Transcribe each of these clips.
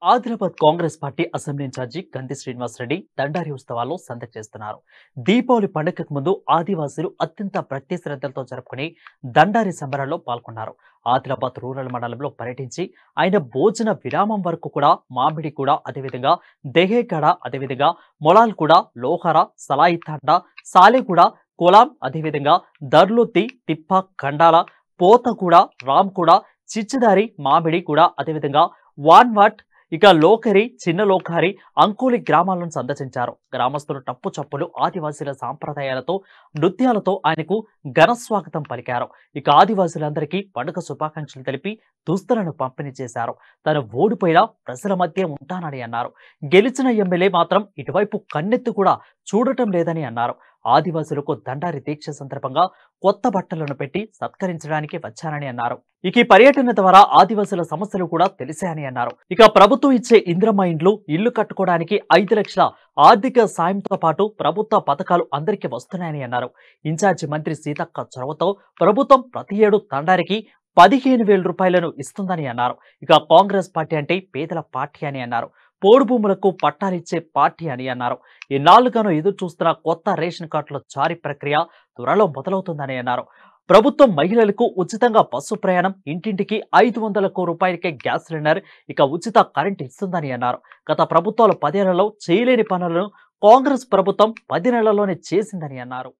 Adilabad Congress party assembly incharge Ganti Srinivasa Reddy Dandari ఉత్సవాల్లో సందడి చేస్తున్నారు. దీపావళి పండుగకు ముందు ఆదివాసీలు అత్యంత భక్తి శ్రద్ధలతో జరుపుకునే దండారి సంబరాల్లో పాల్గొన్నారు. ఆదిలాబాద్ రూరల్ మండలంలో పర్యటించి ఆయన భోజన విరామం వరకు కూడా మామిడి కూడా అదేవిధంగా దెహేకాడ అదేవిధంగా మొలాల్ కూడా లోహార సలాయితాండ సాలెగూడ కొలాం అదేవిధంగా దర్లుత్తి తిప్ప కండాల పోతగూడ రామ్గూడ చిచ్చిదారి మామిడి కూడా అదేవిధంగా వాన్వాట్ ఇక లోకరి చిన్న లోకారి అంకోలి గ్రామాలను సందర్శించారు. గ్రామస్తులు టప్పు చప్పులు ఆదివాసీల సాంప్రదాయాలతో నృత్యాలతో ఆయనకు ఘన స్వాగతం పలికారు. ఇక ఆదివాసీలందరికీ పండుగ శుభాకాంక్షలు తెలిపి దుస్తులను పంపిణీ చేశారు. తను ఓడిపోయినా ప్రజల మధ్య ఉంటానని అన్నారు. గెలిచిన ఎమ్మెల్యే మాత్రం ఇటువైపు కన్నెత్తి కూడా చూడటం లేదని అన్నారు. ఆదివాసులకు దండారి దీక్ష సందర్భంగా కొత్త బట్టలను పెట్టి సత్కరించడానికి వచ్చానని అన్నారు. ఇక ఈ పర్యటన ద్వారా ఆదివాసుల సమస్యలు కూడా తెలిసాయని అన్నారు. ఇక ప్రభుత్వం ఇచ్చే ఇంద్రమ్మ ఇండ్లు ఇల్లు కట్టుకోవడానికి 5 లక్షల ఆర్థిక సాయంతో పాటు ప్రభుత్వ పథకాలు అందరికీ వస్తున్నాయని అన్నారు. ఇన్ఛార్జి మంత్రి సీతక్క చొరవతో ప్రభుత్వం ప్రతి ఏడు దండారికి 15,000 రూపాయలను ఇస్తుందని అన్నారు. ఇక కాంగ్రెస్ పార్టీ అంటే పేదల పార్టీ అని అన్నారు. పోడు భూములకు పట్టాలిచ్చే పార్టీ అని అన్నారు. ఇన్నాళ్లుగానూ ఎదురు చూస్తున్న కొత్త రేషన్ కార్డుల జారీ ప్రక్రియ త్వరలో మొదలవుతుందని అన్నారు. ప్రభుత్వం మహిళలకు ఉచితంగా బస్సు ప్రయాణం, ఇంటింటికి 500 రూపాయలకే గ్యాస్ సిలిండర్, ఇక ఉచిత కరెంట్ ఇస్తుందని అన్నారు. గత ప్రభుత్వాలు 10 ఏళ్లలో చేయలేని పనులను కాంగ్రెస్ ప్రభుత్వం 10 నెలల్లోనే చేసిందని అన్నారు.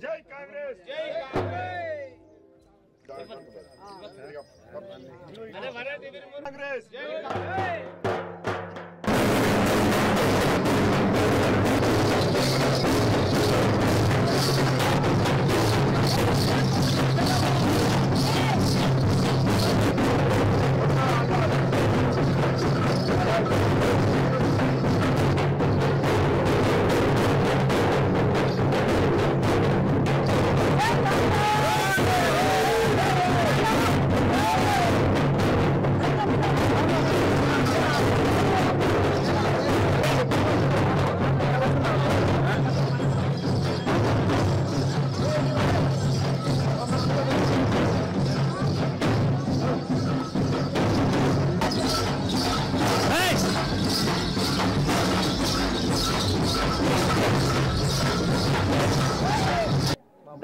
జై కాంగ్రెస్ జై కాంగ్రెస్ జై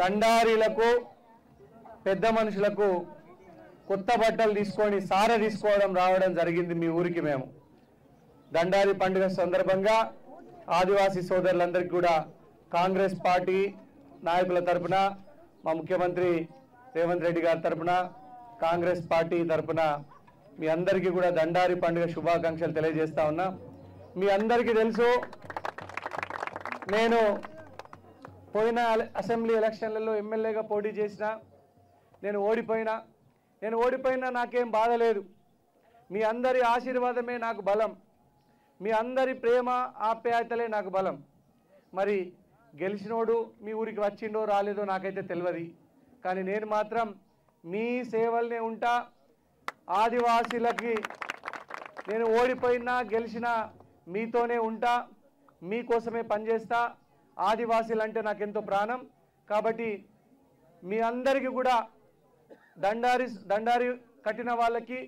దండారీలకు పెద్ద మనుషులకు కొత్త బట్టలు తీసుకొని సార తీసుకోవడం రావడం జరిగింది మీ ఊరికి. మేము దండారి పండుగ సందర్భంగా ఆదివాసీ సోదరులందరికీ కూడా కాంగ్రెస్ పార్టీ నాయకుల తరపున, మా ముఖ్యమంత్రి రేవంత్ రెడ్డి గారి తరపున, కాంగ్రెస్ పార్టీ తరపున మీ అందరికీ కూడా దండారి పండుగ శుభాకాంక్షలు తెలియజేస్తా ఉన్నా. మీ అందరికీ తెలుసు, నేను పోయిన అసెంబ్లీ ఎలక్షన్లలో ఎమ్మెల్యేగా పోటీ చేసిన నేను ఓడిపోయినా నాకేం బాధ లేదు. మీ అందరి ఆశీర్వాదమే నాకు బలం, మీ అందరి ప్రేమ ఆప్యాయతలే నాకు బలం. మరి గెలిచినోడు మీ ఊరికి వచ్చిండో రాలేదో నాకైతే తెలియదు, కానీ నేను మాత్రం మీ సేవల్నే ఉంటా. ఆదివాసీలకి నేను ఓడిపోయినా గెలిచినా మీతోనే ఉంటా, మీకోసమే పనిచేస్తా. ఆదివాసీలు అంటే నాకెంతో ప్రాణం. కాబట్టి మీ అందరికీ కూడా దండారి కట్టిన వాళ్ళకి,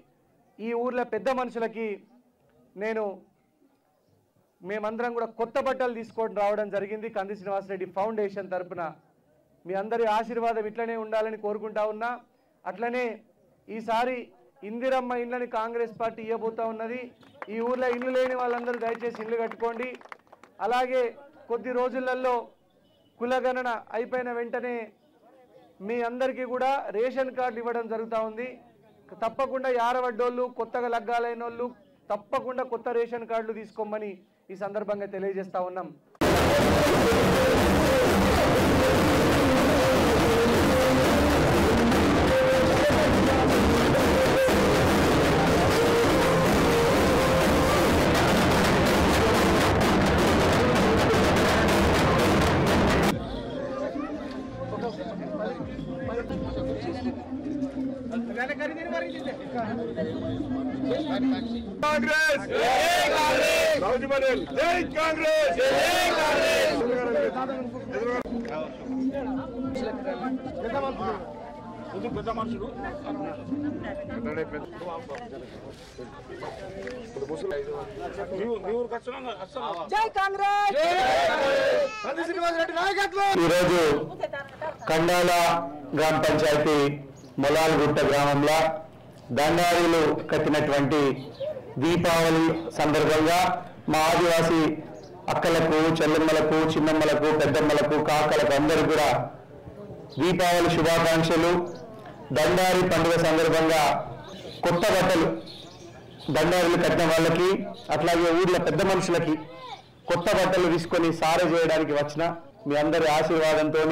ఈ ఊర్లో పెద్ద మనుషులకి మేమందరం కూడా కొత్త బట్టలు తీసుకొని రావడం జరిగింది. కంది శ్రీనివాసరెడ్డి ఫౌండేషన్ తరఫున మీ అందరి ఆశీర్వాదం ఇట్లనే ఉండాలని కోరుకుంటా ఉన్నా. అట్లనే ఈసారి ఇందిరమ్మ ఇళ్ళని కాంగ్రెస్ పార్టీ ఇవ్వబోతా ఉన్నది. ఈ ఊర్లో ఇల్లు లేని వాళ్ళందరూ దయచేసి ఇల్లు కట్టుకోండి. అలాగే కొద్ది రోజులలో కులగణన అయిపోయిన వెంటనే మీ అందరికీ కూడా రేషన్ కార్డులు ఇవ్వడం జరుగుతూ ఉంది. తప్పకుండా యారవడ్డోళ్ళు, కొత్తగా లగ్గాలైన వాళ్ళు తప్పకుండా కొత్త రేషన్ కార్డులు తీసుకోమని ఈ సందర్భంగా తెలియజేస్తా ఉన్నాం. कांग्रेस जय कांग्रेस राजमनेल जय कांग्रेस जय कांग्रेस పెద్ద మనుషులు ఈరోజు కండాల గ్రామ పంచాయతీ మొలాలగుట్ట గ్రామంలో దండారీలు కట్టినటువంటి దీపావళి సందర్భంగా మా ఆదివాసీ అక్కలకు, చెల్లెమ్మలకు, చిన్నమ్మలకు, పెద్దమ్మలకు, కాకలకు అందరూ కూడా దీపావళి శుభాకాంక్షలు. దండారి పండుగ సందర్భంగా కొత్త బట్టలు దండారీలు కట్టిన వాళ్ళకి, అట్లాగే ఊర్లో పెద్ద మనుషులకి కొత్త బట్టలు తీసుకొని సారె చేయడానికి వచ్చిన మీ అందరి ఆశీర్వాదంతో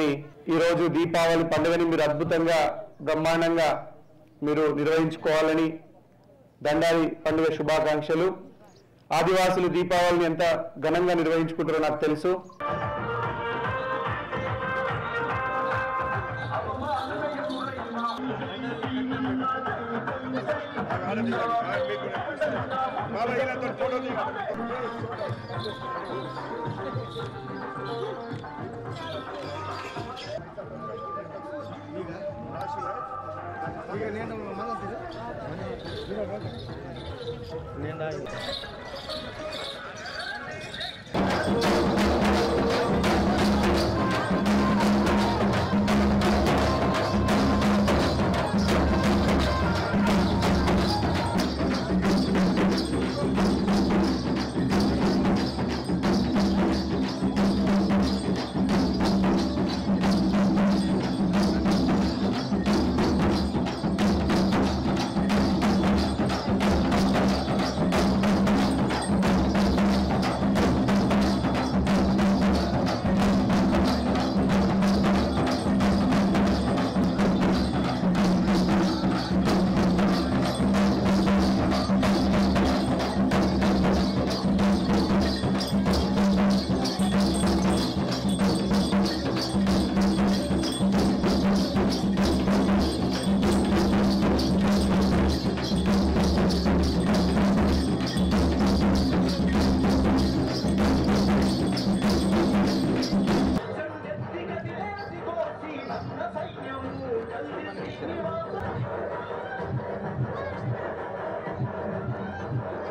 ఈరోజు దీపావళి పండుగని మీరు అద్భుతంగా బ్రహ్మాండంగా మీరు నిర్వహించుకోవాలని దండారి పండుగ శుభాకాంక్షలు. ఆదివాసులు దీపావళిని ఎంత ఘనంగా నిర్వహించుకుంటారో నాకు తెలుసు.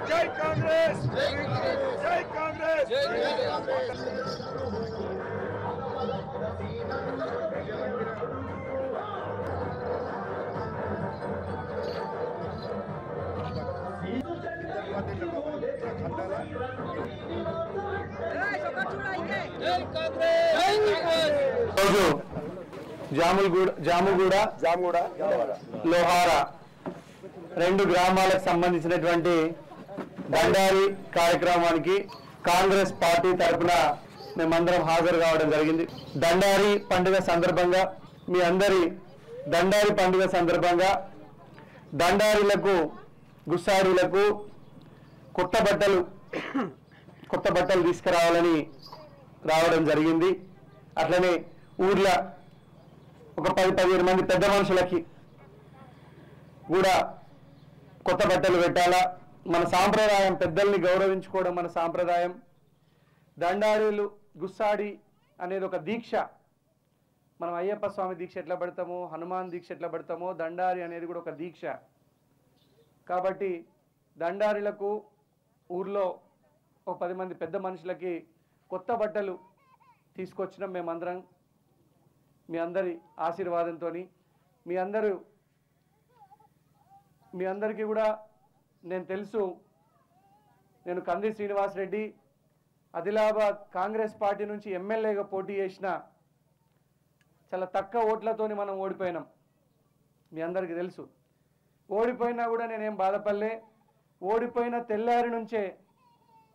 जय कांग्रेस जय कांग्रेस జాముగూడ లోహార రెండు గ్రామాలకు సంబంధించినటువంటి దండారి కార్యక్రమానికి కాంగ్రెస్ పార్టీ తరఫున మేమందరం హాజరు కావడం జరిగింది. దండారి పండుగ సందర్భంగా మీ అందరి దండారి పండుగ సందర్భంగా దండారీలకు గుస్సారీలకు కొత్త బట్టలు తీసుకురావాలని రావడం జరిగింది. అట్లనే ఊర్లో ఒక 10-15 మంది పెద్ద మనుషులకి కూడా కొత్త బట్టలు పెట్టాలా. మన సాంప్రదాయం, పెద్దల్ని గౌరవించుకోవడం మన సాంప్రదాయం. దండారీలు గుస్సాడి అనేది ఒక దీక్ష. మనం అయ్యప్ప స్వామి దీక్ష ఎట్లా పడతామో, హనుమాన్ దీక్ష ఎట్లా పడతామో, దండారి అనేది కూడా ఒక దీక్ష. కాబట్టి దండారీలకు ఊర్లో ఒక 10 మంది పెద్ద మనుషులకి కొత్త బట్టలు తీసుకొచ్చినాం మేమందరం. మీ అందరి ఆశీర్వాదంతో మీ అందరికీ కూడా నేను తెలుసు, నేను కంది శ్రీనివాసరెడ్డి ఆదిలాబాద్ కాంగ్రెస్ పార్టీ నుంచి ఎమ్మెల్యేగా పోటీ చేసిన చాలా తక్కువ ఓట్లతోని మనం ఓడిపోయినాం. మీ అందరికీ తెలుసు. ఓడిపోయినా కూడా నేనేం బాధపడలే. ఓడిపోయిన తెల్లారి నుంచే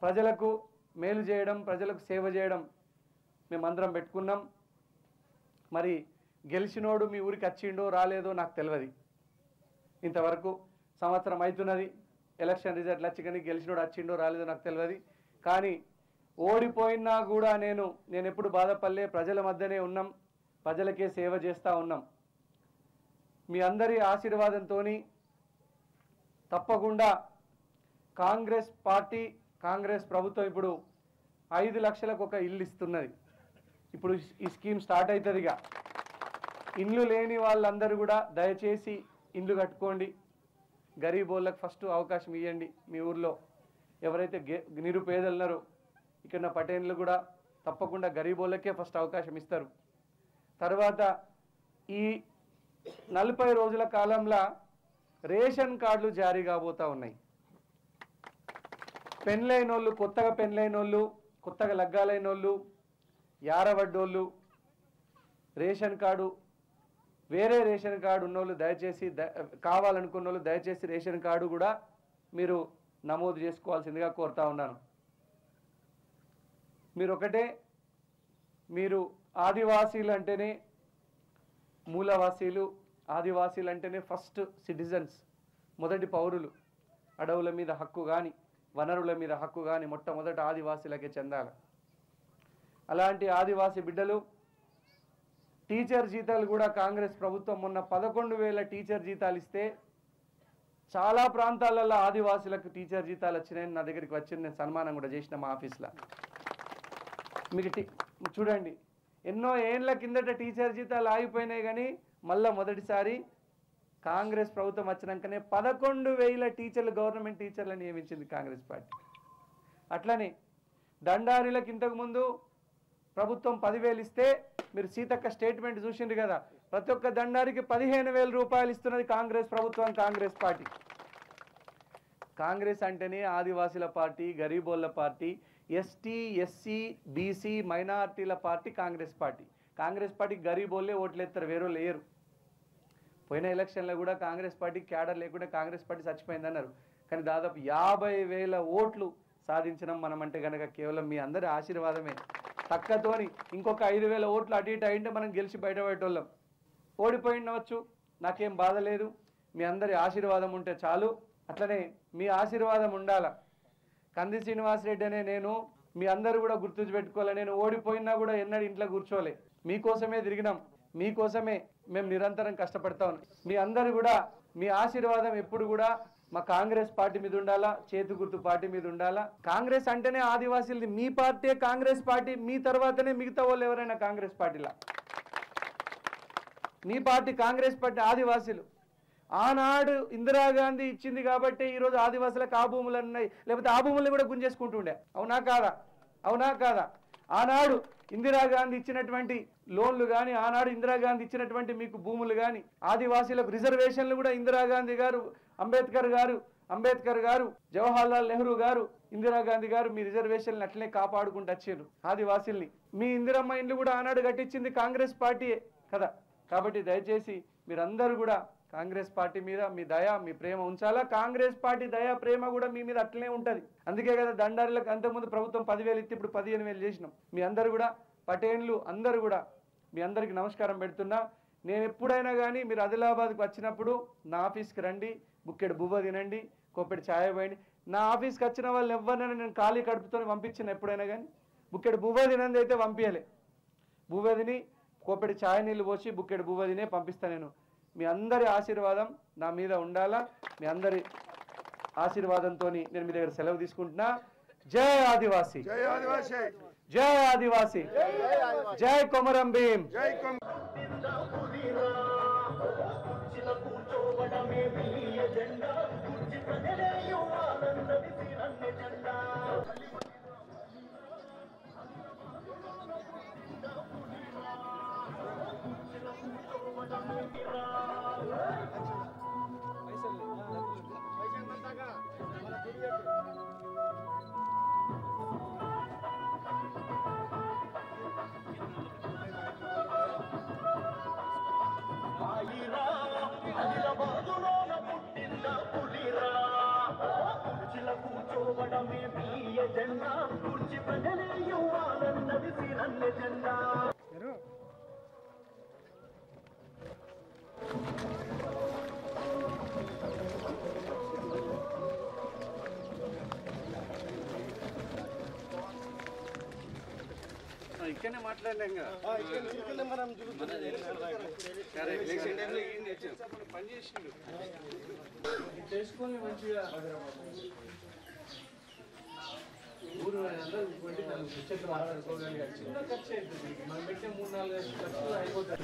ప్రజలకు మేలు చేయడం, ప్రజలకు సేవ చేయడం మేమందరం పెట్టుకున్నాం. మరి గెలిచినోడు మీ ఊరికి వచ్చిండో రాలేదో నాకు తెలియదు. ఇంతవరకు సంవత్సరం అవుతున్నది, ఎలక్షన్ రిజల్ట్ వచ్చి కానీ గెలిచినోడు వచ్చిండో రాలేదో నాకు తెలియదు. కానీ ఓడిపోయినా కూడా నేను ఎప్పుడు బాధపడలే. ప్రజల మధ్యనే ఉన్నాం, ప్రజలకే సేవ చేస్తూ ఉన్నాం. మీ అందరి ఆశీర్వాదంతో తప్పకుండా కాంగ్రెస్ పార్టీ, కాంగ్రెస్ ప్రభుత్వం ఇప్పుడు 5 లక్షలకు ఒక ఇల్లు ఇస్తున్నది. ఇప్పుడు ఈ స్కీమ్ స్టార్ట్ అవుతుందిగా. ఇండ్లు లేని వాళ్ళందరూ కూడా దయచేసి ఇండ్లు కట్టుకోండి. గరీబోళ్ళకి ఫస్ట్ అవకాశం ఇవ్వండి. మీ ఊర్లో ఎవరైతే నిరుపేదలు ఉన్నారో, ఇక్కడ పటేన్లు కూడా తప్పకుండా గరీబోళ్ళకే ఫస్ట్ అవకాశం ఇస్తారు. తర్వాత ఈ 40 రోజుల కాలంలో రేషన్ కార్డులు జారీ కాబోతూ ఉన్నాయి. పెళ్ళైనోళ్ళు, కొత్తగా పెళ్ళైనోళ్ళు, కొత్తగా లగ్గాలైనోళ్ళు, యారవడ్డోళ్ళు, రేషన్ కార్డు వేరే రేషన్ కార్డు ఉన్నోళ్ళు దయచేసి కావాలనుకున్న వాళ్ళు దయచేసి రేషన్ కార్డు కూడా మీరు నమోదు చేసుకోవాల్సిందిగా కోరుతా ఉన్నాను. మీరు ఆదివాసీలు అంటేనే మూలవాసీలు, ఆదివాసీలు అంటేనే ఫస్ట్ సిటిజన్స్, మొదటి పౌరులు. అడవుల మీద హక్కు కానీ, వనరుల మీద హక్కు కానీ మొట్టమొదట ఆదివాసీలకే చెందాలి. అలాంటి ఆదివాసీ బిడ్డలు టీచర్ జీతాలు కూడా కాంగ్రెస్ ప్రభుత్వం మొన్న 11,000 టీచర్ జీతాలు ఇస్తే చాలా ప్రాంతాలలో ఆదివాసీలకు టీచర్ జీతాలు వచ్చినాయని నా దగ్గరికి వచ్చి నేను సన్మానం కూడా చేసిన మా ఆఫీస్లో. మీకు చూడండి, ఎన్నో ఏళ్ళ కిందట టీచర్ జీతాలు ఆగిపోయినాయి, కానీ మళ్ళీ మొదటిసారి కాంగ్రెస్ ప్రభుత్వం వచ్చినాకనే 11,000 టీచర్లు, గవర్నమెంట్ టీచర్లను నియమించింది కాంగ్రెస్ పార్టీ. అట్లనే దండారీలకు ఇంతకుముందు ప్రభుత్వం 10,000 ఇస్తే మీరు సీతక్క స్టేట్మెంట్ చూసిండ్రు కదా, ప్రతి ఒక్క దండారికి 15,000 రూపాయలు ఇస్తున్నది కాంగ్రెస్ ప్రభుత్వం, కాంగ్రెస్ పార్టీ. కాంగ్రెస్ అంటేనే ఆదివాసీల పార్టీ, గరీబోళ్ళ పార్టీ, ఎస్టీ, ఎస్సీ, బీసీ, మైనార్టీల పార్టీ కాంగ్రెస్ పార్టీ. కాంగ్రెస్ పార్టీకి గరీబోళ్ళే ఓట్లు ఎత్తారు, వేరే లేరు. పోయిన ఎలక్షన్లో కూడా కాంగ్రెస్ పార్టీ క్యాడర్ లేకుండా కాంగ్రెస్ పార్టీ చచ్చిపోయిందన్నారు. కానీ దాదాపు 50,000 ఓట్లు సాధించడం మనం అంటే కనుక కేవలం మీ అందరి ఆశీర్వాదమే. తక్కతోని ఇంకొక 5,000 ఓట్లు అటు ఇటు అయింటే మనం గెలిచి బయటపడేటోళ్ళం. ఓడిపోయినవచ్చు, నాకేం బాధ లేదు. మీ అందరి ఆశీర్వాదం ఉంటే చాలు. అట్లనే మీ ఆశీర్వాదం ఉండాల. కంది శ్రీనివాసరెడ్డి అనే నేను మీ అందరూ కూడా గుర్తుపెట్టుకోవాలి. నేను ఓడిపోయినా కూడా ఎన్నడూ ఇంట్లో కూర్చోలే. మీకోసమే తిరిగినాం, మీకోసమే మేము నిరంతరం కష్టపడతా ఉన్నాం. మీ అందరూ కూడా మీ ఆశీర్వాదం ఎప్పుడు కూడా మా కాంగ్రెస్ పార్టీ మీద ఉండాలా, చేతు గుర్తు పార్టీ మీద ఉండాలా. కాంగ్రెస్ అంటేనే ఆదివాసీలది, మీ పార్టీ కాంగ్రెస్ పార్టీ, మీ తర్వాతనే మిగతా వాళ్ళు ఎవరైనా కాంగ్రెస్ పార్టీలా. మీ పార్టీ కాంగ్రెస్ పార్టీ, ఆదివాసీలు. ఆనాడు ఇందిరాగాంధీ ఇచ్చింది కాబట్టి ఈరోజు ఆదివాసులకు ఆ భూములు ఉన్నాయి, లేకపోతే ఆ భూములను కూడా గుంజేసుకుంటుండే. అవునా కాదా? అవునా కాదా? ఆనాడు ఇందిరాగాంధీ ఇచ్చినటువంటి లోన్లు కానీ, ఆనాడు ఇందిరాగాంధీ ఇచ్చినటువంటి మీకు భూములు కానీ, ఆదివాసీలకు రిజర్వేషన్లు కూడా ఇందిరాగాంధీ గారు, అంబేద్కర్ గారు, జవహర్లాల్ నెహ్రూ గారు, ఇందిరాగాంధీ గారు మీ రిజర్వేషన్లు అట్లనే కాపాడుకుంటూ వచ్చారు ఆదివాసీల్ని. మీ ఇందిరమ్మ ఇండ్లు కూడా ఆనాడు కట్టించింది కాంగ్రెస్ పార్టీయే కదా. కాబట్టి దయచేసి మీరందరూ కూడా కాంగ్రెస్ పార్టీ మీద మీ దయ మీ ప్రేమ ఉంచాలా. కాంగ్రెస్ పార్టీ దయ ప్రేమ కూడా మీ మీద అట్లనే ఉంటుంది. అందుకే కదా దండారిలకు అంతకుముందు ప్రభుత్వం 10,000 ఇస్తే ఇప్పుడు 15,000 చేసినాం. మీ అందరు కూడా పటేన్లు అందరూ కూడా మీ అందరికి నమస్కారం పెడుతున్నా. నేను ఎప్పుడైనా కానీ మీరు ఆదిలాబాద్కి వచ్చినప్పుడు నా ఆఫీస్కి రండి, బుక్కెడు బువ్వ తినండి, కొప్పెడు ఛాయ పోయండి. నా ఆఫీస్కి వచ్చిన వాళ్ళు ఎవరినైనా నేను ఖాళీ కడుపుతో పంపించిన ఎప్పుడైనా కానీ బుక్కెడు బువ్వ తినంది అయితే పంపించలే. బువ్వ తిని కొప్పెడు ఛాయ నీళ్ళు పోసి బుక్కెడు బువ్వ తినే పంపిస్తాను. నేను మీ అందరి ఆశీర్వాదం నా మీద ఉండాలా. మీ అందరి ఆశీర్వాదంతో నేను మీ దగ్గర సెలవు తీసుకుంటున్నా. జై ఆదివాసీ, జై ఆదివాసీ, జై ఆదివాసీ, జై కొమరం భీం. జై ఇక్కడనే మాట్లాడలేం పని చేసిండు చేసుకొని మంచిగా ఊరు అందరూ పెట్టి తను చెట్లు ఆడుకోగలిగారు. చిన్న ఖర్చు అవుతుంది. మనం పెట్టే 3-4 ఖర్చులు అయిపోతాయి.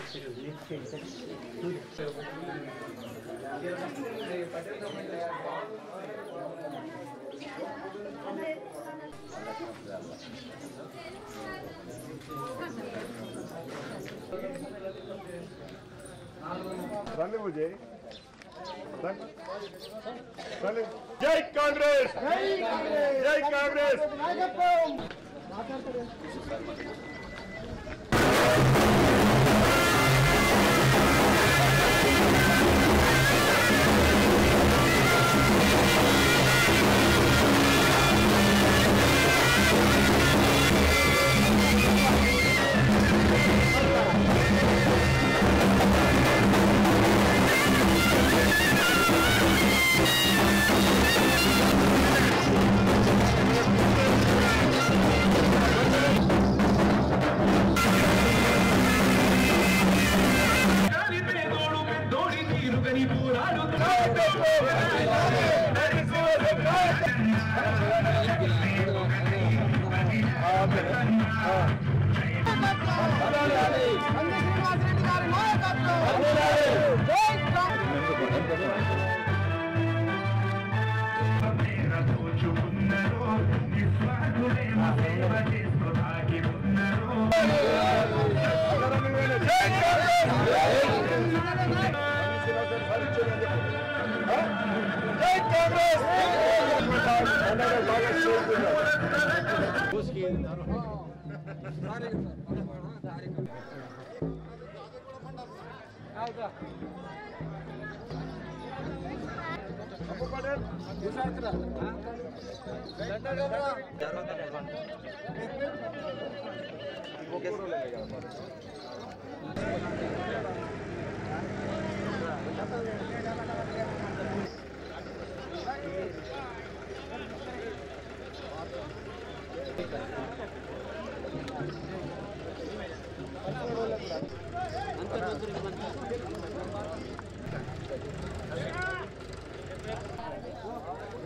రండి విజయ్. జై కాంగ్రెస్, జై కాంగ్రెస్.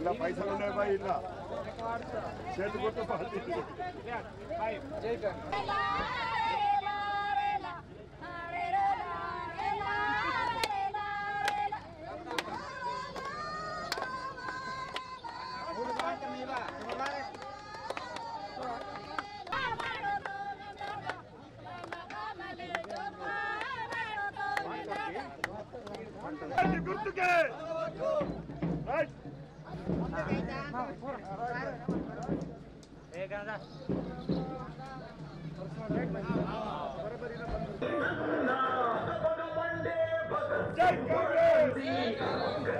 ఇలా పైసలు ఉన్నాయి బాయ్, ఇలా చేతి కొత్త పార్టీ. గుర్తుకే జై కాంగ్రెస్ జై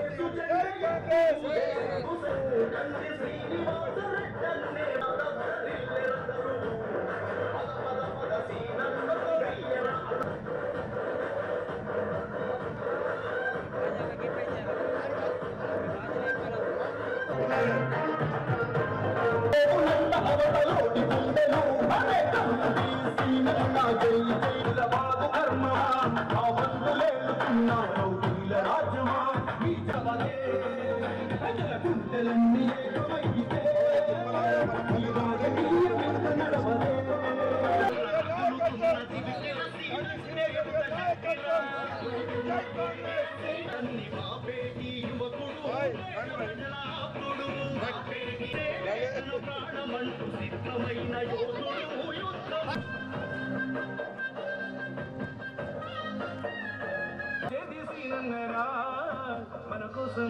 మన కోసం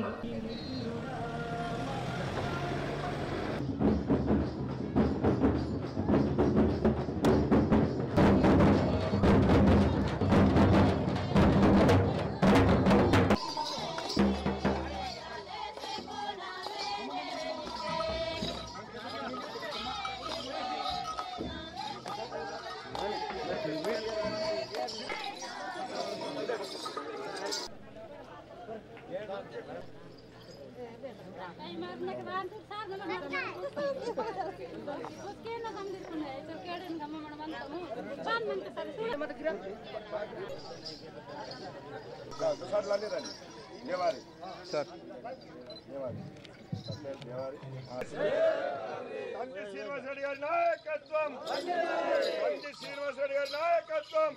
కంది శ్రీనివాసరెడ్డి గారి నాయకత్వం కంది శ్రీనివాసరెడ్డి గారి నాయకత్వం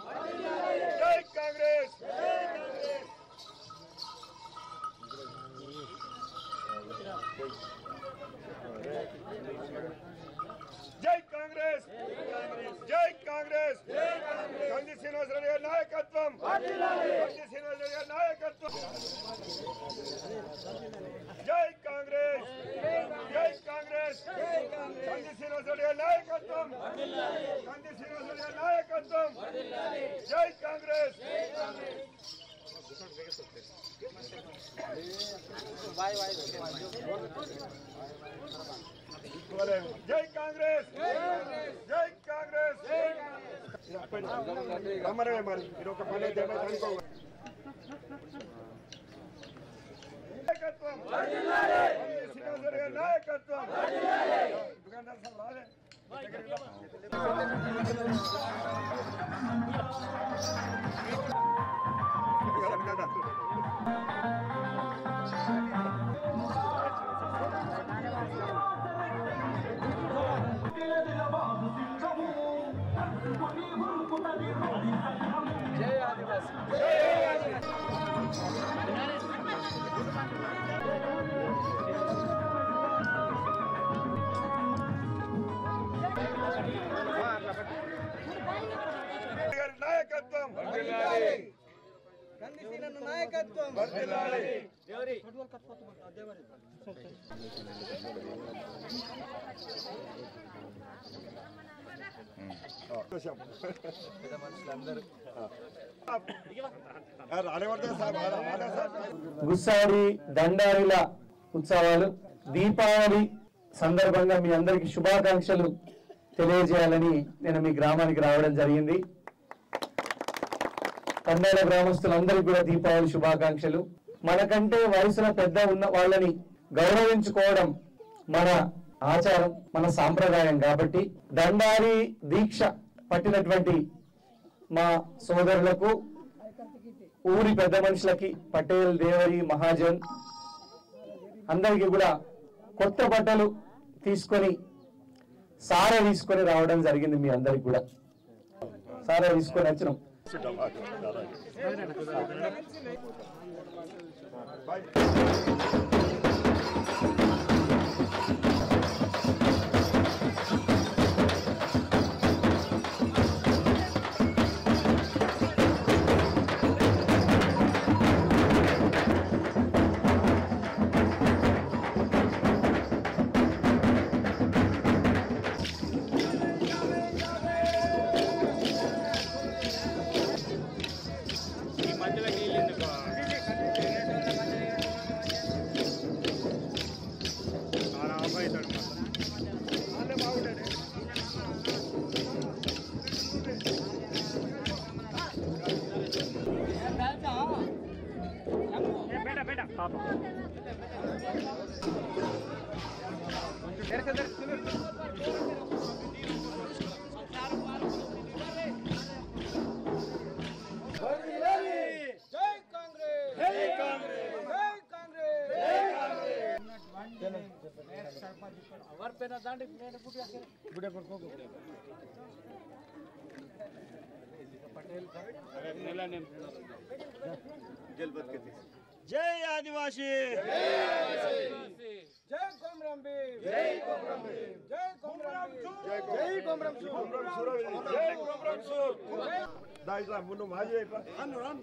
జై కాంగ్రెస్ జై కాంగ్రెస్ జై కాంగ్రెస్ కంది శ్రీనివాసరెడ్డి గారి నాయకత్వం కంది శ్రీనివాసరెడ్డి గారి నాయకత్వం జై కాంగ్రెస్ జై కాంగ్రెస్ కంది శ్రీనివాసరెడ్డి గారి నాయకత్వం కంది శ్రీనివాసరెడ్డి గారి నాయకత్వం జై కాంగ్రెస్ జై కాంగ్రెస్ జై కాంగ్రెస్ మరి మీరు ఒక పని నాయకత్వం శ్రీనివాసరెడ్డి గారి నాయకత్వం జై ఆదివాసి నాయకత్వం నాయకత్వం గుస్సాడి దండారిల ఉత్సవాలు దీపావళి సందర్భంగా మీ అందరికి శుభాకాంక్షలు తెలియజేయాలని నేను మీ గ్రామానికి రావడం జరిగింది. తండాల గ్రామస్తులందరికీ కూడా దీపావళి శుభాకాంక్షలు. మనకంటే వయసులో పెద్ద ఉన్న వాళ్ళని గౌరవించుకోవడం మన ఆచారం, మన సాంప్రదాయం. కాబట్టి దండారి దీక్ష పట్టినటువంటి మా సోదరులకు, ఊరి పెద్ద మనుషులకి, పటేల్, దేవరి, మహాజన్ అందరికీ కూడా కొత్త బట్టలు తీసుకొని సారా తీసుకొని రావడం జరిగింది. మీ అందరికి కూడా సారా తీసుకొని వచ్చినాం. మధ్యలో నీళ్ళు ఎందుకు जय आदिवासी जय कोमराम भीम जय कोमराम भीम जय कोमराम जय कोमराम जय कोमराम दाइला मुन्नु माजी रन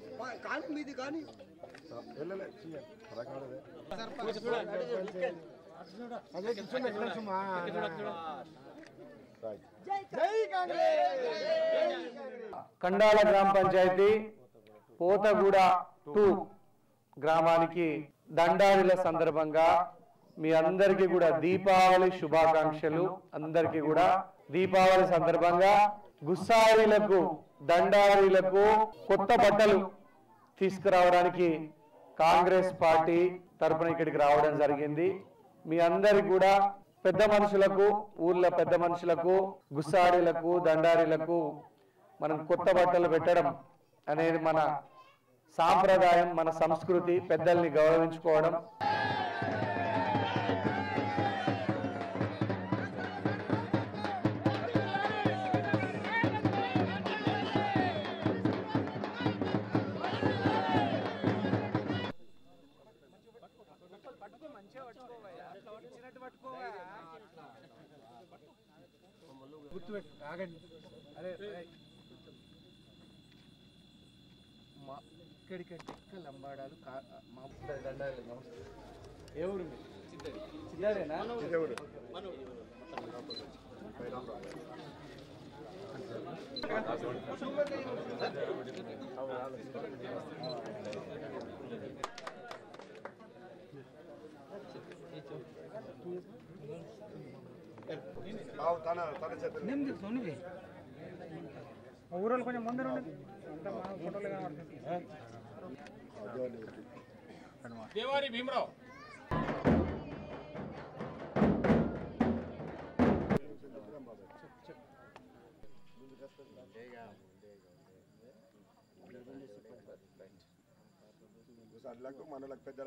कानी मीदी कानी ఎల్లలే రకాలదే అదే కిచెన్ ఎక్కడ సుమా జై కాంగ్రెస్ కండాల గ్రామ పంచాయతీ పోతగూడ 2 గ్రామానికి దండారిల సందర్భంగా మీ అందరికీ కూడా దీపావళి శుభాకాంక్షలు. అందరికీ కూడా దీపావళి సందర్భంగా గుస్సారీలకు దండారీలకు కొత్త బట్టలు తీసుకురావడానికి కాంగ్రెస్ పార్టీ తరపున ఇక్కడికి రావడం జరిగింది. మీ అందరికి కూడా పెద్ద మనుషులకు, ఊర్ల పెద్ద మనుషులకు, గుస్సారీలకు, దండారీలకు మనం కొత్త బట్టలు పెట్టడం అనేది మన సాంప్రదాయం, మన సంస్కృతి, పెద్దల్ని గౌరవించుకోవడం. ఇక్కడికంటే లంబాడాలు మా దండాలి. ఏ ఊరు చిల్లారేనా? ఊరోళ్ళు కొంచెం ముందర దేవారి భీమరావు మనలకు పెద్ద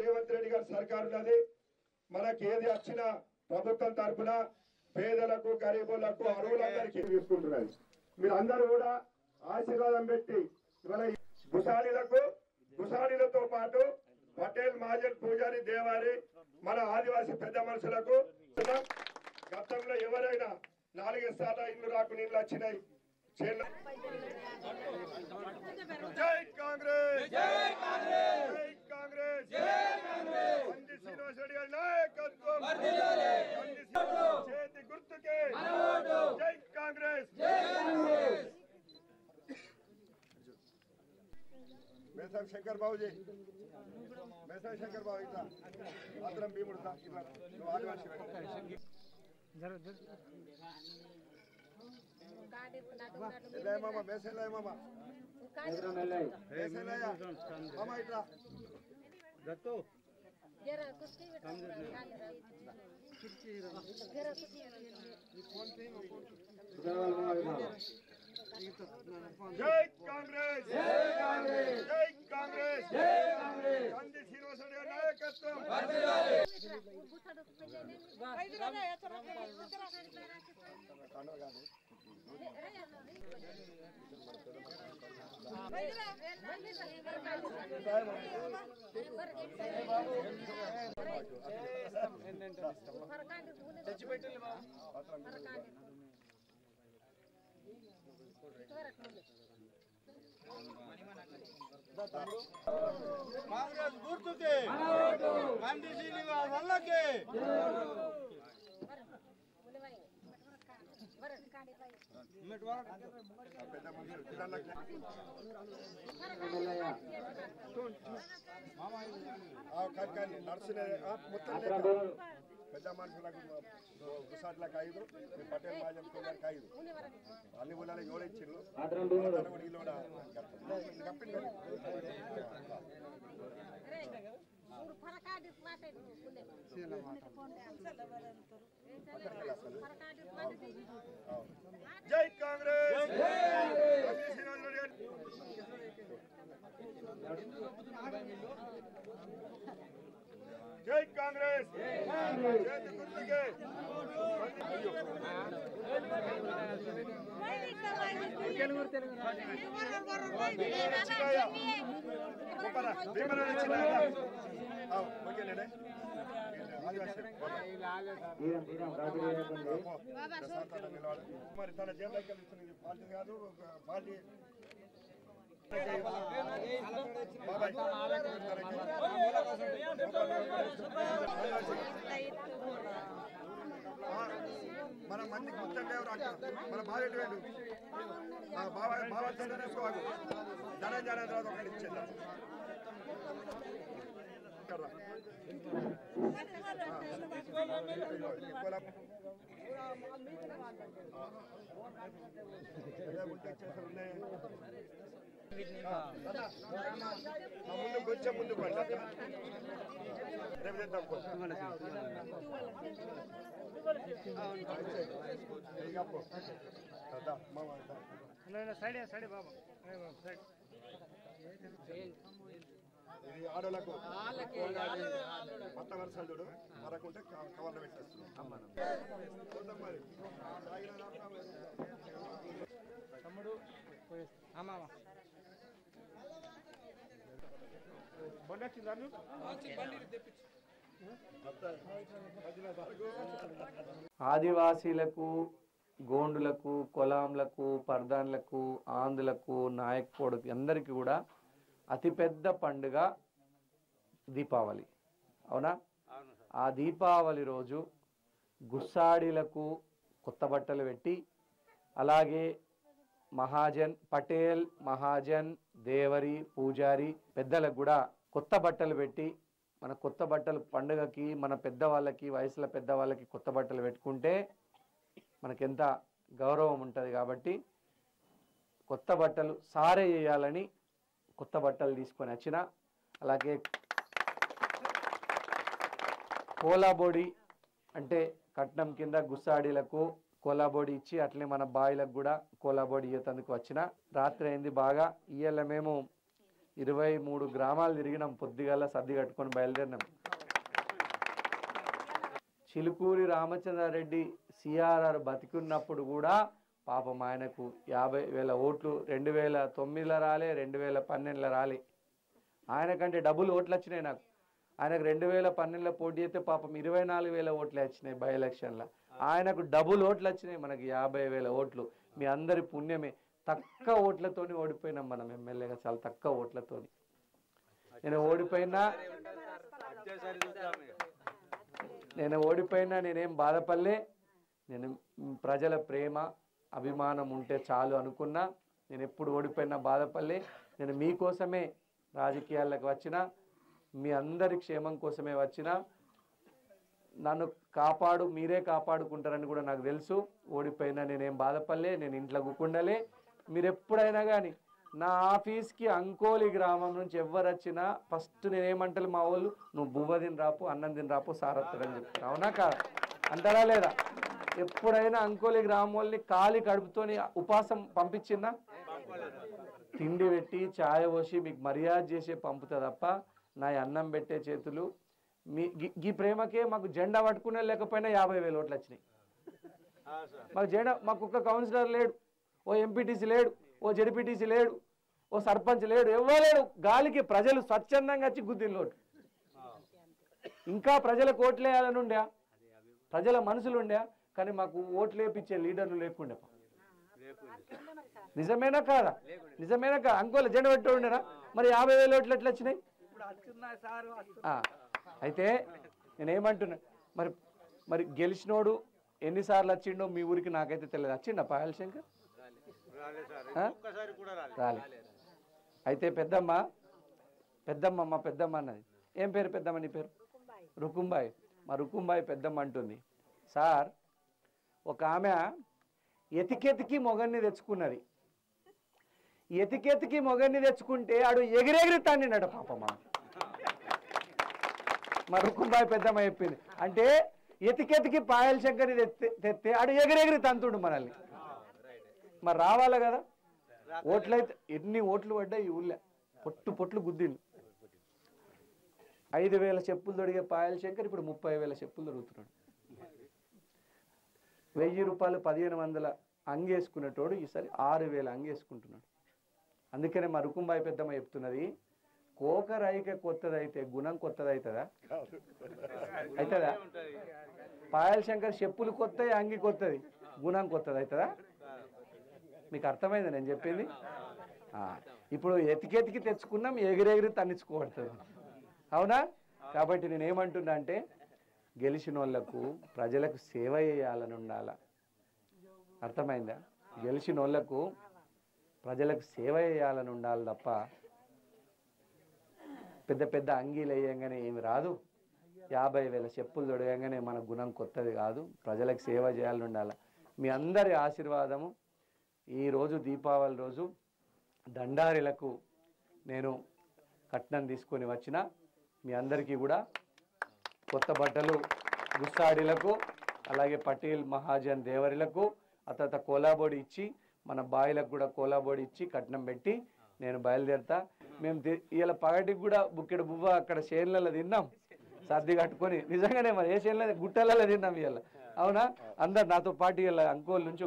రేవంత్ రెడ్డి గారు సర్కారు ఉన్నది. మనకి ఏది వచ్చినా ప్రభుత్వం తరఫున పేదలకు గరీబులకు అరువులందరికీ తీసుకుంటున్నది. మీరు అందరూ కూడా ఆశీర్వాదం పెట్టి ఇవాళ గుసాడీలతో పాటు పటేల్ మహాజన్ పూజారి దేవారి మన ఆదివాసీ పెద్ద మనుషులకు గతంలో ఎవరైనా 4 సార్లు ఇల్లు రాకుండా ఇల్లు వచ్చినాయి. జై కాంగ్రెస్, జై కాంగ్రెస్, జై కాంగ్రెస్, జై కాంగ్రెస్. కంది శ్రీనివాస్ రెడ్డి గారి నాయకత్వం చేతి గుర్తుకే జై కాంగ్రెస్, జై కాంగ్రెస్. మేసాం శంకర్ బాబుజీ, మేసాం శంకర్ బాబు ఇట్లా మాత్రం భీముడు ఇట్లా నువ్వు ఆదివాసీ మామ మేసలయ్య మామ మేసలయ్య మామ ఇట్లా దత్తు జై కాంగ్రెస్, జై కాంగ్రెస్, జై కాంగ్రెస్, జై కాంగ్రెస్. కంది శ్రీనివాస్ రెడ్డి గారి నాయకత్వం కాంగ్రెస్ గుర్తుకే కంది శ్రీనివాస్ అల్లకే నడుచునే మొత్తం పెద్ద మనుషులకు గుసాట్లకు 5 పటేల్ మహాజన్ గారికి 5 అన్ని ఊళ్ళలో 7 ఇచ్చిండ్రు. వీళ్ళు కూడా జై కాంగ్రెస్, జై కాంగ్రెస్, చేతి గుర్తుకే మరి తన జేబులోకి వెళ్తుంది పార్టీ కాదు పార్టీ మన మందికి మొత్తం మన బాగా బాగా తీసుకోవాలి. ధనం జన తర్వాత ఒకటి ఇచ్చేద్దాం. ముందు కొంచెం ముందు పడి ఇది ఆడోళ్ళకు కొత్త వరుసలు చూడు మరకుంటే కవర్లో పెట్టేస్తున్నాం. మరి తమ్ముడు ఆదివాసీలకు, గోండులకు, కొలాంలకు, పర్దాన్లకు, ఆంధ్రులకు, నాయక్పోడుకు అందరికీ కూడా అతిపెద్ద పండుగ దీపావళి. అవునా? ఆ దీపావళి రోజు గుస్సాడీలకు కొత్త బట్టలు పెట్టి, అలాగే మహాజన్, పటేల్, మహాజన్, దేవరి, పూజారి పెద్దలకు కూడా కొత్త బట్టలు పెట్టి, మన కొత్త బట్టలు పండుగకి మన పెద్దవాళ్ళకి, వయసులో పెద్దవాళ్ళకి కొత్త బట్టలు పెట్టుకుంటే మనకెంత గౌరవం ఉంటుంది. కాబట్టి కొత్త బట్టలు సారే చేయాలని కొత్త బట్టలు తీసుకొని వచ్చిన. అలాగే కోలాబొడి అంటే కట్నం కింద గుస్సాడీలకు కోలాబొడి ఇచ్చి, అట్లే మన బాయిలకు కూడా కోలాబొడి ఇయ్యేందుకు వచ్చిన. రాత్రి అయింది బాగా. ఇయ్యాల మేము 23 గ్రామాలు తిరిగినాం. పొద్దుగాల సర్ది కట్టుకొని బయలుదేరినాం. చిలుకూరి రామచంద్రారెడ్డి సిఆర్ఆర్ బతికున్నప్పుడు కూడా పాపం ఆయనకు 50,000 ఓట్లు 2009లో రాలే, 2012లో రాలే. ఆయనకంటే డబుల్ ఓట్లు వచ్చినాయి నాకు. ఆయనకు 2012లో పోటీ అయితే పాపం 24,000 ఓట్లే వచ్చినాయి బై ఎలక్షన్లో. ఆయనకు డబుల్ ఓట్లు వచ్చినాయి, మనకి 50,000 ఓట్లు. మీ అందరి పుణ్యమే. తక్కువ ఓట్లతోని ఓడిపోయినాం మనం ఎమ్మెల్యేగా, చాలా తక్కువ ఓట్లతోని. నేను ఓడిపోయినా నేనేం బాధపడలే. నేను ప్రజల ప్రేమ అభిమానం ఉంటే చాలు అనుకున్నా. నేను ఎప్పుడు ఓడిపోయినా బాధపడలే. నేను మీకోసమే రాజకీయాలకు వచ్చిన, మీ అందరి క్షేమం కోసమే వచ్చిన. నన్ను మీరే కాపాడుకుంటారని కూడా నాకు తెలుసు. ఓడిపోయినా నేనేం బాధపడలే, నేను ఇంట్లో కూకుండలే. మీరు ఎప్పుడైనా కానీ నా ఆఫీస్కి అంకోలి గ్రామం నుంచి ఎవరు వచ్చినా ఫస్ట్ నేనేమంటాను, మా వాళ్ళు నువ్వు బువ్వ తిని రాపు, అన్నం తిని రాపు, సారత్తడని చెప్తాను. అవునా కాదు అంటారా లేదా? ఎప్పుడైనా అంకోలి గ్రామం వాళ్ళని ఖాళీ కడుపుతోని ఉపాసం పంపించిందా? తిండి పెట్టి ఛాయ్ పోసి మీకు మర్యాద చేసే పంపుతా తప్ప నా అన్నం పెట్టే చేతులు ఈ ప్రేమకే మాకు జెండా పట్టుకునే లేకపోయినా 50,000 ఓట్లు వచ్చినాయి. మాకు జెండా, మాకు ఒక్క కౌన్సిలర్ లేడు, ఓ ఎంపీటీసీ లేడు, ఓ జెడ్పీటీసీ లేడు, ఓ సర్పంచ్ లేడు, ఎవరు లేడు. గాలికి ప్రజలు స్వచ్ఛందంగా వచ్చి గుద్దిన ఓటు. ఇంకా ప్రజలకు ఓట్లు వేయాలని ఉండే, ప్రజల మనసులు ఉండే, కానీ మాకు ఓట్లు వేపించే లీడర్లు లేకుండే. నిజమేనా కాదా? నిజమేనా కాదా? అంకోల జెండా పెట్టి ఉండేనా? మరి 50,000 ఓట్లు ఎట్లా వచ్చినాయి? అయితే నేనేమంటున్నా, మరి గెలిచినోడు ఎన్నిసార్లు వచ్చిండో మీ ఊరికి నాకైతే తెలియదు. వచ్చిండా పాయల్ శంకర్? రాలే. అయితే పెద్దమ్మ మా పెద్దమ్మ అన్నది. ఏం పేరు పెద్దమ్మ నీ పేరు? రుకుంబాయి. మా రుకుంబాయి పెద్దమ్మ అంటుంది, సార్ ఒక ఆమె ఎతికెతికి మొగన్ని తెచ్చుకున్నది. ఎతికెతికి మొగన్ని తెచ్చుకుంటే ఆడు ఎగిరెగిరి తాండినట పాపమ్మ. మా రుకుంబాయి పెద్దమ్మ చెప్పింది. అంటే ఎతికెతికి పాయల్ శంకర్ని తెస్తే ఆడు ఎగిరెగిరి తంతుడు మనల్ని. మరి రావాలి కదా. ఓట్లయితే ఎన్ని ఓట్లు పడ్డాయి ఈ ఊళ్ళో, పొట్లు గుద్దిండు. 5,000 చెప్పులు దొడిగే పాయల్ శంకర్ ఇప్పుడు 30,000 చెప్పులు దొరుకుతున్నాడు. 1,000 రూపాయలు 1,500 అంగేసుకునేటోడు ఈసారి 6,000 అంగేసుకుంటున్నాడు. అందుకనే మా రుకుంబాయి పెద్దమ్మ చెప్తున్నది, కోకరైక కొత్తదైతే గుణం కొత్తదవుతుందా? అవుతుందా? పాయల్ శంకర్ చెప్పులు కొత్తవి, అంగి కొత్తది, గుణం కొత్తది అవుతుందా? మీకు అర్థమైంది నేను చెప్పింది? ఇప్పుడు ఎతికెతికి తెచ్చుకున్నాం, ఎగిరెగిరి తన్నించుకోబడుతుంది. అవునా? కాబట్టి నేనేమంటున్నా అంటే గెలిచిన వాళ్ళకు ప్రజలకు సేవ చేయాలని ఉండాల. అర్థమైందా? గెలిచిన వాళ్ళకు ప్రజలకు సేవ చేయాలని ఉండాలి తప్ప పెద్ద పెద్ద అంగీలు వేయంగానే ఏమి రాదు, 50,000 చెప్పులు తొడగంగానే మన గుణం కొత్తది కాదు. ప్రజలకు సేవ చేయాలని ఉండాలి. మీ అందరి ఆశీర్వాదము. ఈరోజు దీపావళి రోజు దండారిలకు నేను కట్నం తీసుకొని వచ్చిన మీ అందరికీ కూడా కొత్త బట్టలు గుస్సాడీలకు, అలాగే పటేల్ మహాజన్ దేవరిలకు, ఆ తర్వాత కోలాబోడి ఇచ్చి మన బాయిలకు కూడా కోలాబోడి ఇచ్చి కట్నం పెట్టి నేను బయలుదేరుతా. మేము ఇలా పగటికి కూడా బుక్కెడు బువ్వ అక్కడ చేనులలో తిన్నాం సర్ది కట్టుకొని. నిజంగానే మరి ఏ చేనులో గుట్టలలో తిన్నాం ఇవాళ. అవునా? అందరు నాతో పాటు ఇలా అంకోల్ నుంచి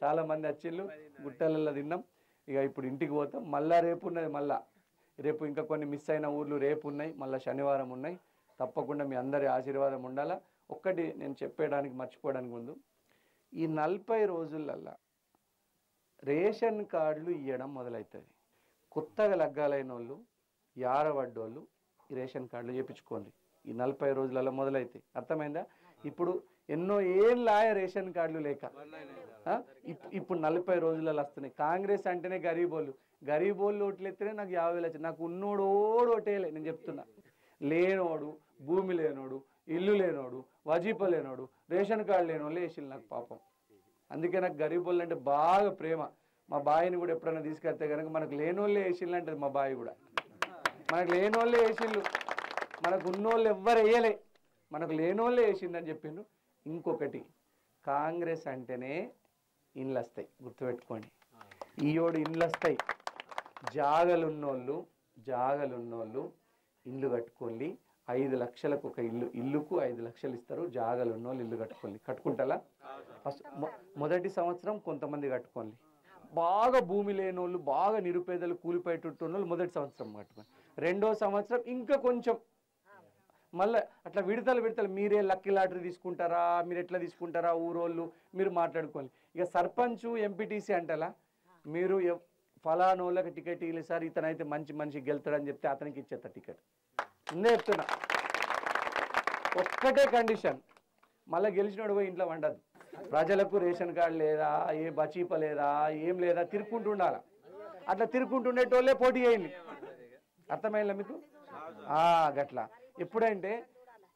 చాలా మంది వచ్చిళ్ళు, గుట్టలలో తిన్నాం. ఇక ఇప్పుడు ఇంటికి పోతాం. మళ్ళా రేపు ఉన్నది, రేపు ఇంకా కొన్ని మిస్ అయిన ఊర్లు రేపు ఉన్నాయి, మళ్ళీ శనివారం ఉన్నాయి. తప్పకుండా మీ అందరి ఆశీర్వాదం ఉండాలా. ఒక్కటి నేను చెప్పేయడానికి మర్చిపోవడానికి ముందు, ఈ 40 రోజులల్లా రేషన్ కార్డులు ఇవ్వడం మొదలవుతుంది. కొత్తగా లగ్గాలైన వాళ్ళు, యారవడ్డోళ్ళు ఈ రేషన్ కార్డులు చేయించుకోండి. ఈ 40 రోజులలో మొదలైతాయి. అర్థమైందా? ఇప్పుడు ఎన్నో ఏళ్ళాయ రేషన్ కార్డులు లేక ఇప్పుడు 40 రోజులలో వస్తున్నాయి. కాంగ్రెస్ అంటేనే గరీబోళ్ళు ఓట్లెత్తేనే నాకు 50,000 వచ్చింది. నాకు ఉన్నోడు ఓటేలే. నేను చెప్తున్నా, లేనోడు, భూమి లేనోడు, ఇల్లు లేనోడు, వజీప లేనోడు, రేషన్ కార్డు లేనోళ్ళు వేసిళ్ళు నాకు పాపం. అందుకే నాకు గరీబోళ్ళు అంటే బాగా ప్రేమ. మా బాయిని కూడా ఎప్పుడైనా తీసుకెళ్తే కనుక మనకు లేనోళ్ళే వేసిళ్ళు అంటది మా బాయి కూడా. మనకు లేనోళ్ళే వేసిళ్ళు, మనకు ఉన్నోళ్ళు ఎవ్వరు వేయలే, మనకు లేనోళ్ళే వేసిందని చెప్పిండు. ఇంకొకటి, కాంగ్రెస్ అంటేనే ఇండ్లు వస్తాయి, గుర్తుపెట్టుకోండి. ఈయోడు ఇండ్లు వస్తాయి. జాగలున్నోళ్ళు ఇండ్లు కట్టుకోండి. 5 లక్షలకు ఒక ఇల్లుకు 5 లక్షలు ఇస్తారు. జాగాలు ఉన్న వాళ్ళు ఇల్లు కట్టుకుంటారా? ఫస్ట్ మొదటి సంవత్సరం కొంతమంది కట్టుకోండి. బాగా భూమి లేని వాళ్ళు, బాగా నిరుపేదలు, కూలిపోయేటట్టు వాళ్ళు మొదటి సంవత్సరం కట్టుకోండి. రెండో సంవత్సరం ఇంకా కొంచెం మళ్ళీ అట్లా విడతలు మీరే లక్కీ లాటరీ తీసుకుంటారా, మీరు ఎట్లా తీసుకుంటారా, ఊరోళ్ళు మీరు మాట్లాడుకోవాలి. ఇక సర్పంచ్ ఎంపీటీసీ అంటలా మీరు ఫలానోళ్ళకి టికెట్ ఇవ్వలేదు సార్, ఇతనైతే మంచి గెలుతాడని చెప్తే అతనికి ఇచ్చేస్తా టికెట్. ముందే చెప్తున్నా, ఒక్కటే కండిషన్, మళ్ళీ గెలిచినోడు పోయి ఇంట్లో వండదు. ప్రజలకు రేషన్ కార్డు లేదా, ఏ బచీప లేదా, ఏం లేదా, తిరుక్కుంటూ ఉండాలి. అట్లా తిరుక్కుంటుండేటోళ్ళే పోటీ చేయండి. అర్థమైందా మీకు? గట్లా. ఎప్పుడంటే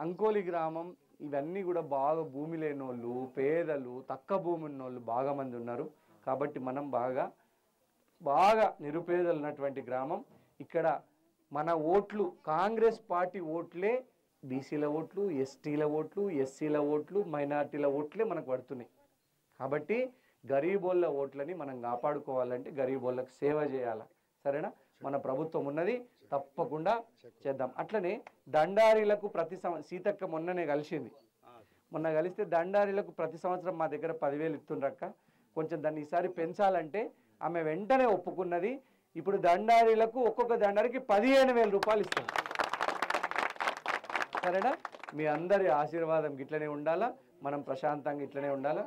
అంకోలి గ్రామం ఇవన్నీ కూడా బాగా భూమి లేని వాళ్ళు, పేదలు, తక్కువ భూమి ఉన్నోళ్ళు బాగా మంది ఉన్నారు. కాబట్టి మనం బాగా నిరుపేదలు ఉన్నటువంటి గ్రామం. ఇక్కడ మన ఓట్లు, కాంగ్రెస్ పార్టీ ఓట్లే బీసీల ఓట్లు, ఎస్టీల ఓట్లు, ఎస్సీల ఓట్లు, మైనార్టీల ఓట్లే మనకు పడుతున్నాయి. కాబట్టి గరీబోళ్ళ ఓట్లని మనం కాపాడుకోవాలంటే గరీబోళ్ళకి సేవ చేయాలి. సరేనా? మన ప్రభుత్వం ఉన్నది, తప్పకుండా చేద్దాం. అట్లనే దండారీలకు ప్రతి సీతక్క మొన్ననే కలిసింది. మొన్న కలిస్తే దండారీలకు ప్రతి సంవత్సరం మా దగ్గర 10,000 ఇస్తుండ్రక్క, కొంచెం దాన్ని ఈసారి పెంచాలంటే ఆమె వెంటనే ఒప్పుకున్నది. ఇప్పుడు దండారీలకు ఒక్కొక్క దండారికి 15,000 రూపాయలు ఇస్తాం. సరేనా? మీ అందరి ఆశీర్వాదం ఇట్లనే ఉండాలా, మనం ప్రశాంతంగా ఇట్లనే ఉండాలా.